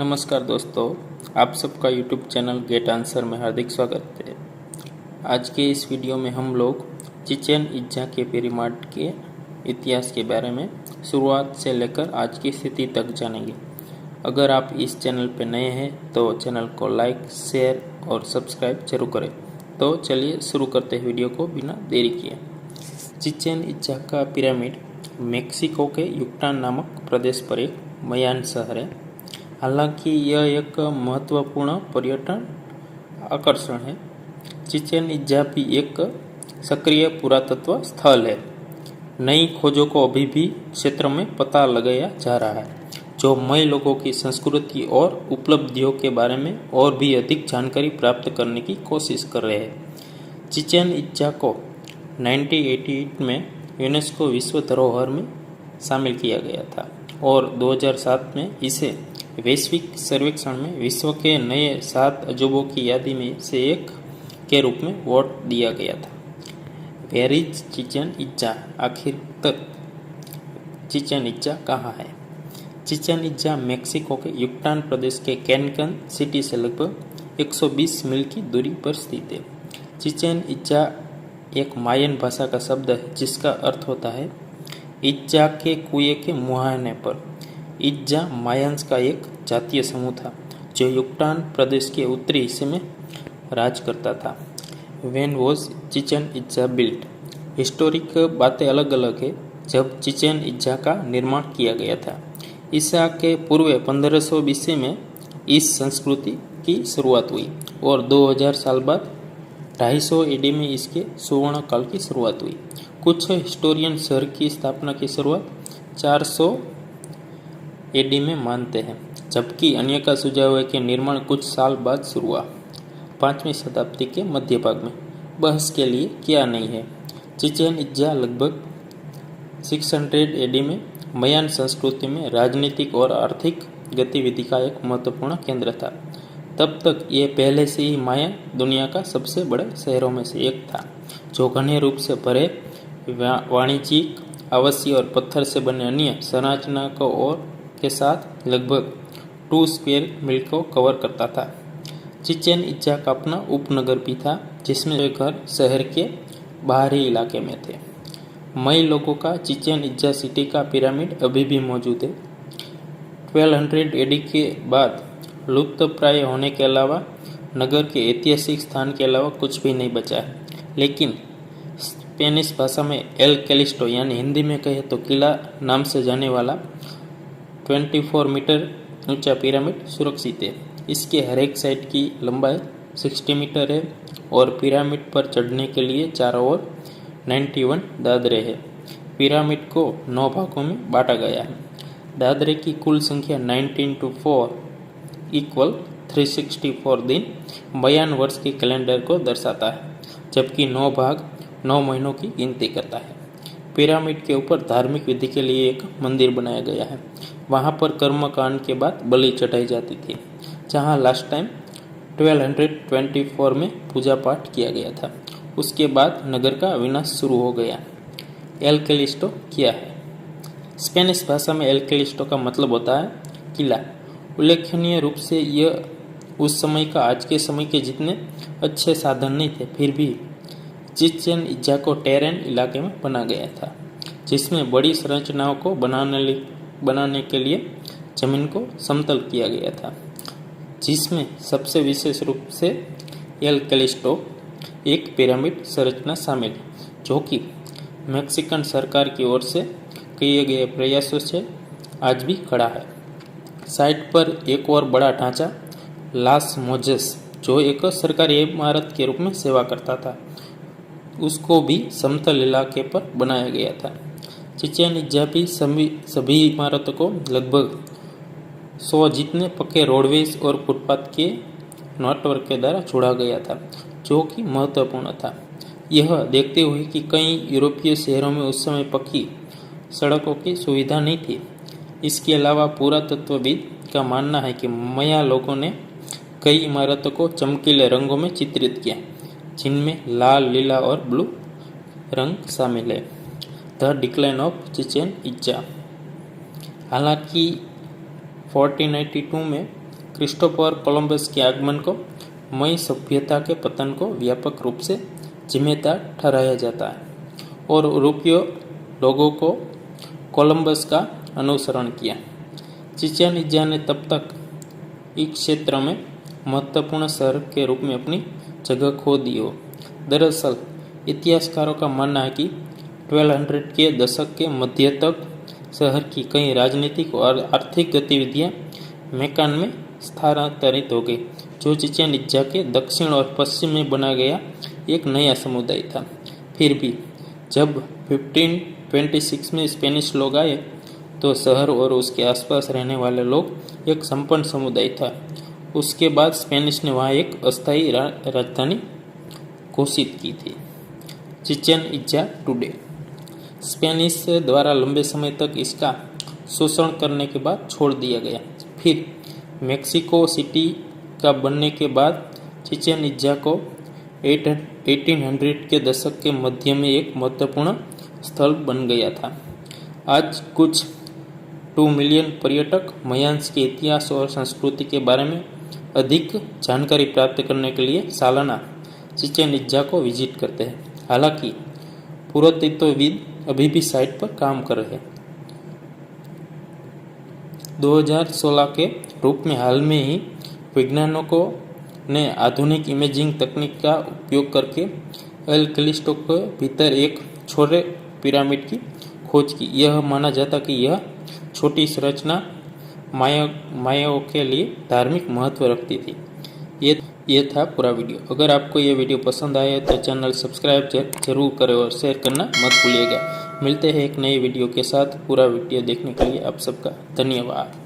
नमस्कार दोस्तों, आप सबका यूट्यूब चैनल गेट आंसर में हार्दिक स्वागत है। आज के इस वीडियो में हम लोग चिचेन इत्जा के पिरामिड के इतिहास के बारे में शुरुआत से लेकर आज की स्थिति तक जानेंगे। अगर आप इस चैनल पर नए हैं तो चैनल को लाइक, शेयर और सब्सक्राइब जरूर करें। तो चलिए शुरू करते हैं वीडियो को बिना देरी किए। चिचेन इत्जा का पिरामिड मेक्सिको के युक्टान नामक प्रदेश पर एक मयान शहर है। हालांकि यह एक महत्वपूर्ण पर्यटन आकर्षण है। चिचेन इत्जा भी एक सक्रिय पुरातत्व स्थल है। नई खोजों को अभी भी क्षेत्र में पता लगाया जा रहा है, जो मय लोगों की संस्कृति और उपलब्धियों के बारे में और भी अधिक जानकारी प्राप्त करने की कोशिश कर रहे हैं। चिचेन इत्जा को 1988 में यूनेस्को विश्व धरोहर में शामिल किया गया था और 2007 में इसे वैश्विक सर्वेक्षण में विश्व के नए 7 अजूबों की यादी में से एक के रूप में वोट दिया गया था। Where is Chichen Itza? आखिर तक चिचेन इत्जा कहाँ है? चिचेन इत्जा मेक्सिको के युक्टान प्रदेश के कैनकन सिटी से लगभग 120 मील की दूरी पर स्थित है। चिचेन इत्जा एक मायन भाषा का शब्द है जिसका अर्थ होता है इत्जा के कुएं के मुहाने पर। इत्जा मायंस का एक जातीय समूह था जो युक्टान प्रदेश के उत्तरी हिस्से में राज करता था। When was Chichen इत्जा built? Historic बातें अलग अलग है जब चिचेन इत्जा का निर्माण किया गया था। ईसा के पूर्व 1500 BC में इस संस्कृति की शुरुआत हुई और 2000 साल बाद 250 AD में इसके सुवर्ण काल की शुरुआत हुई। कुछ हिस्टोरियन शहर की स्थापना की शुरुआत 400 AD में मानते हैं, जबकि अन्य का सुझाव है कि निर्माण कुछ साल बाद शुरू हुआ, 5वीं शताब्दी के मध्य भाग में। बहस के लिए क्या नहीं है। चिचेन इत्जा लगभग 600 AD में मयान संस्कृति में राजनीतिक और आर्थिक गतिविधि का एक महत्वपूर्ण केंद्र था। तब तक ये पहले से ही माया दुनिया का सबसे बड़े शहरों में से एक था, जो घने रूप से भरे वाणिज्यिक, आवासीय और पत्थर से बने अन्य संरचना को और के साथ लगभग 2 स्क्वायर मील को कवर करता था। चिचेन इत्जा का अपना उपनगर भी था, जिसमें वे घर शहर के बाहरी इलाके में थे। मई लोगों का चिचेन इत्जा सिटी का पिरामिड अभी भी मौजूद है। 1200 AD के बाद लुप्तप्राय होने के अलावा नगर के ऐतिहासिक स्थान के अलावा कुछ भी नहीं बचा है। लेकिन स्पेनिश भाषा में एल कैलिस्टो यानी हिंदी में कहे तो किला नाम से जाने वाला 24 मीटर ऊंचा पिरामिड सुरक्षित है। इसके हर एक साइड की लंबाई 60 मीटर है और पिरामिड पर चढ़ने के लिए चारों ओर 91 दादरे हैं। पिरामिड को 9 भागों में बांटा गया है। दादरे की कुल संख्या 19 to 4 इक्वल 364 दिन मयान वर्ष के कैलेंडर को दर्शाता है, जबकि 9 भाग 9 महीनों की गिनती करता है। पिरामिड के ऊपर धार्मिक विधि के लिए एक मंदिर बनाया गया है। वहां पर कर्मकांड के बाद बलि चढ़ाई जाती थी, जहां लास्ट टाइम 1224 में पूजा पाठ किया गया था। उसके बाद नगर का विनाश शुरू हो गया। एल कैलिस्टो क्या है? स्पेनिश भाषा में एल कैलिस्टो का मतलब होता है किला। उल्लेखनीय रूप से यह उस समय का आज के समय के जितने अच्छे साधन नहीं थे, फिर भी चिचेन इत्जा को टेरेन इलाके में बना गया था, जिसमें बड़ी संरचनाओं को बनाने के लिए जमीन को समतल किया गया था, जिसमें सबसे विशेष रूप से एल कैलिस्टो एक पिरामिड संरचना शामिल है, जो कि मेक्सिकन सरकार की ओर से किए गए प्रयासों से आज भी खड़ा है। साइट पर एक और बड़ा ढांचा लास मोजेस, जो एक सरकारी इमारत के रूप में सेवा करता था, उसको भी समतल इलाके पर बनाया गया था। चिचेन इत्जा भी सभी इमारतों को लगभग 100 जितने पक्के रोडवेज और फुटपाथ के नेटवर्क के द्वारा जोड़ा गया था, जो कि महत्वपूर्ण था। यह देखते हुए कि कई यूरोपीय शहरों में उस समय पक्की सड़कों की सुविधा नहीं थी। इसके अलावा पुरातत्वविद का मानना है कि मया लोगों ने कई इमारतों को चमकीले रंगों में चित्रित किया, जिनमें लाल, नीला और ब्लू रंग शामिल है। The decline of Chichen इत्जा। हालांकि 1492 में क्रिस्टोफर कोलंबस के आगमन को, मई सभ्यता के पतन को व्यापक रूप से जिम्मेदार ठहराया जाता है और यूरोपीय लोगों को कोलंबस का अनुसरण किया। चिचेन इत्जा ने तब तक इस क्षेत्र में महत्वपूर्ण शहर के रूप में अपनी जगह खो दी हो। दरअसल इतिहासकारों का मानना है कि 1200 के दशक के मध्य तक शहर की कई राजनीतिक और आर्थिक गतिविधियां मेकान में स्थानांतरित हो गई, जो चिचेन इत्जा के दक्षिण और पश्चिम में बना गया एक नया समुदाय था। फिर भी जब 1526 में स्पेनिश लोग आए तो शहर और उसके आसपास रहने वाले लोग एक संपन्न समुदाय था। उसके बाद स्पेनिश ने वहाँ एक अस्थायी राजधानी घोषित की थी। Chichen इत्जा today. स्पेनिश द्वारा लंबे समय तक इसका शोषण करने के बाद छोड़ दिया गया। फिर मेक्सिको सिटी का बनने के बाद चिचेन इत्जा को 1800 के दशक के मध्य में एक महत्वपूर्ण स्थल बन गया था। आज कुछ 2 मिलियन पर्यटक मायान्स के इतिहास और संस्कृति के बारे में अधिक जानकारी प्राप्त करने के लिए सालाना चिचेन इत्जा को विजिट करते हैं। हालांकि पुरातत्वविद अभी भी साइट पर काम कर रहे हैं। 2016 के रूप में हाल में ही वैज्ञानिकों ने आधुनिक इमेजिंग तकनीक का उपयोग करके एल कैलिस्टो के भीतर एक छोटे पिरामिड की खोज की। यह माना जाता कि यह छोटी संरचना मायाओं के लिए धार्मिक महत्व रखती थी। ये था पूरा वीडियो। अगर आपको ये वीडियो पसंद आया तो चैनल सब्सक्राइब जरूर करें और शेयर करना मत भूलिएगा। मिलते हैं एक नए वीडियो के साथ। पूरा वीडियो देखने के लिए आप सबका धन्यवाद।